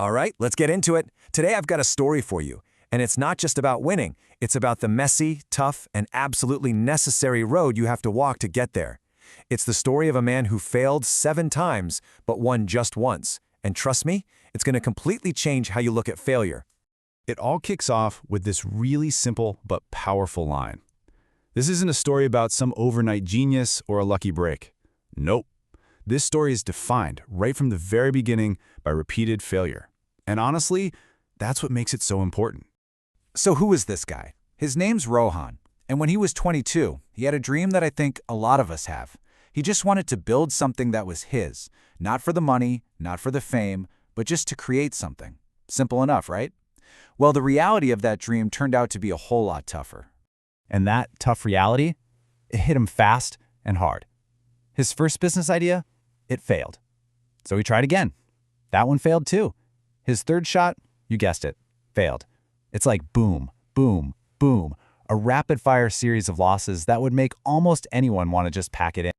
All right, let's get into it. Today I've got a story for you, and it's not just about winning. It's about the messy, tough, and absolutely necessary road you have to walk to get there. It's the story of a man who failed 7 times, but won just once. And trust me, it's going to completely change how you look at failure. It all kicks off with this really simple but powerful line. This isn't a story about some overnight genius or a lucky break. Nope. This story is defined right from the very beginning by repeated failure. And honestly, that's what makes it so important. So who is this guy? His name's Rohan, and when he was 22, he had a dream that I think a lot of us have. He just wanted to build something that was his, not for the money, not for the fame, but just to create something. Simple enough, right? Well, the reality of that dream turned out to be a whole lot tougher. And that tough reality, it hit him fast and hard. His first business idea, it failed. So he tried again. That one failed too. His third shot, you guessed it, failed. It's like boom, boom, boom, a rapid-fire series of losses that would make almost anyone want to just pack it in.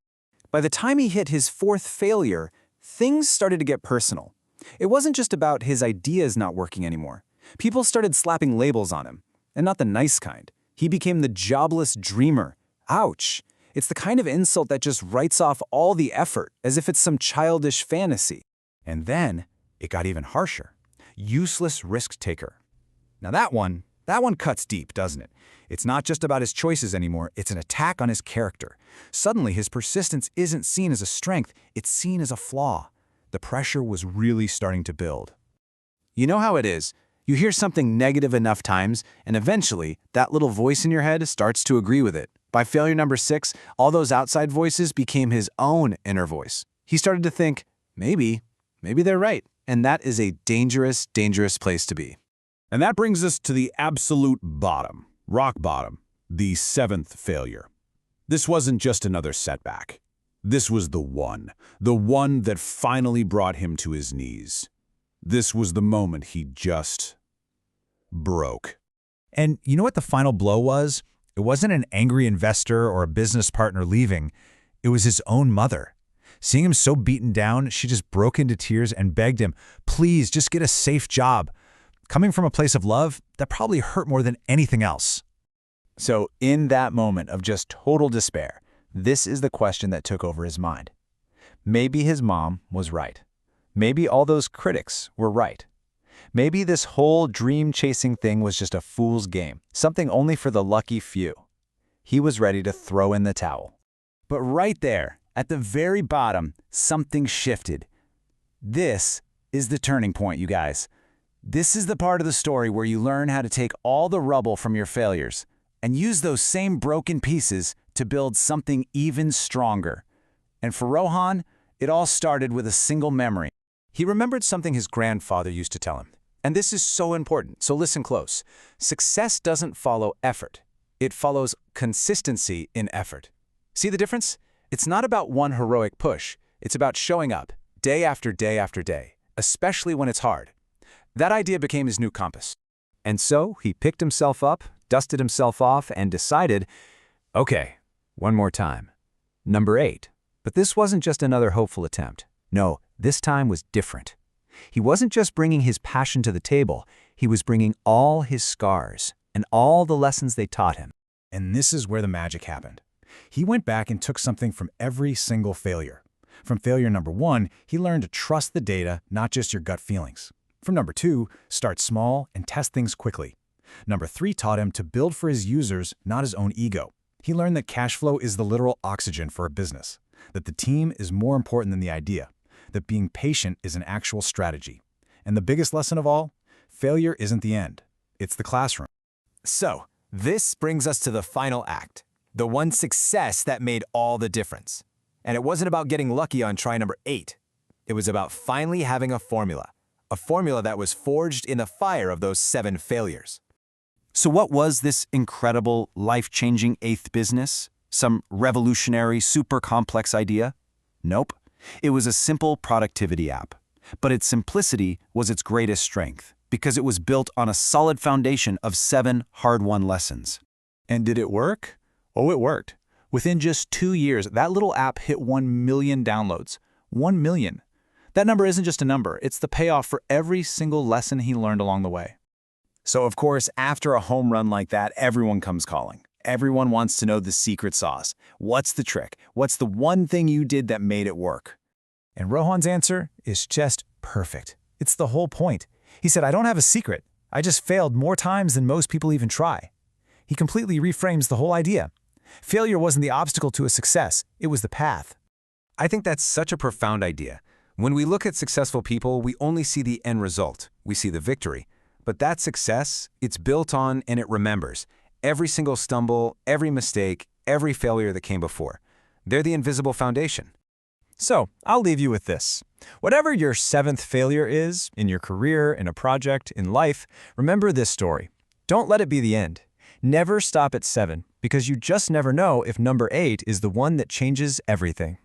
By the time he hit his 4th failure, things started to get personal. It wasn't just about his ideas not working anymore. People started slapping labels on him, and not the nice kind. He became the jobless dreamer. Ouch! It's the kind of insult that just writes off all the effort, as if it's some childish fantasy. And then it got even harsher. Useless risk taker. Now that one cuts deep, doesn't it? It's not just about his choices anymore, it's an attack on his character. Suddenly, his persistence isn't seen as a strength, it's seen as a flaw. The pressure was really starting to build. You know how it is. You hear something negative enough times, and eventually, that little voice in your head starts to agree with it. By failure number 6, all those outside voices became his own inner voice. He started to think, maybe they're right. And that is a dangerous, dangerous place to be. And that brings us to the absolute bottom, rock bottom, the 7th failure. This wasn't just another setback. This was the one that finally brought him to his knees. This was the moment he just broke. And you know what the final blow was? It wasn't an angry investor or a business partner leaving. It was his own mother. Seeing him so beaten down, she just broke into tears and begged him, please, just get a safe job. Coming from a place of love, that probably hurt more than anything else. So in that moment of just total despair, this is the question that took over his mind. Maybe his mom was right. Maybe all those critics were right. Maybe this whole dream-chasing thing was just a fool's game, something only for the lucky few. He was ready to throw in the towel. But right there, at the very bottom, something shifted. This is the turning point, you guys. This is the part of the story where you learn how to take all the rubble from your failures and use those same broken pieces to build something even stronger. And for Rohan, it all started with a single memory. He remembered something his grandfather used to tell him. And this is so important, so listen close. Success doesn't follow effort. It follows consistency in effort. See the difference? It's not about one heroic push. It's about showing up, day after day after day, especially when it's hard. That idea became his new compass. And so he picked himself up, dusted himself off, and decided, okay, one more time. Number 8. But this wasn't just another hopeful attempt. No, this time was different. He wasn't just bringing his passion to the table, he was bringing all his scars and all the lessons they taught him. And this is where the magic happened. He went back and took something from every single failure. From failure number 1, he learned to trust the data, not just your gut feelings. From number 2, start small and test things quickly. Number 3 taught him to build for his users, not his own ego. He learned that cash flow is the literal oxygen for a business, that the team is more important than the idea, that being patient is an actual strategy. And the biggest lesson of all, failure isn't the end. It's the classroom. So, this brings us to the final act, the one success that made all the difference. And it wasn't about getting lucky on try number 8. It was about finally having a formula that was forged in the fire of those 7 failures. So what was this incredible, life-changing 8th business? Some revolutionary, super complex idea? Nope. It was a simple productivity app. But its simplicity was its greatest strength, because it was built on a solid foundation of 7 hard-won lessons. And did it work? Oh, it worked. Within just 2 years, that little app hit 1 million downloads. 1 million. That number isn't just a number, it's the payoff for every single lesson he learned along the way. So, of course, after a home run like that, everyone comes calling. Everyone wants to know the secret sauce. What's the trick? What's the one thing you did that made it work? And Rohan's answer is just perfect. It's the whole point. He said, I don't have a secret. I just failed more times than most people even try. He completely reframes the whole idea. Failure wasn't the obstacle to a success, it was the path. I think that's such a profound idea. When we look at successful people, we only see the end result. We see the victory. But that success, it's built on and it remembers every single stumble, every mistake, every failure that came before. They're the invisible foundation. So, I'll leave you with this. Whatever your 7th failure is, in your career, in a project, in life, remember this story. Don't let it be the end. Never stop at 7, because you just never know if number 8 is the one that changes everything.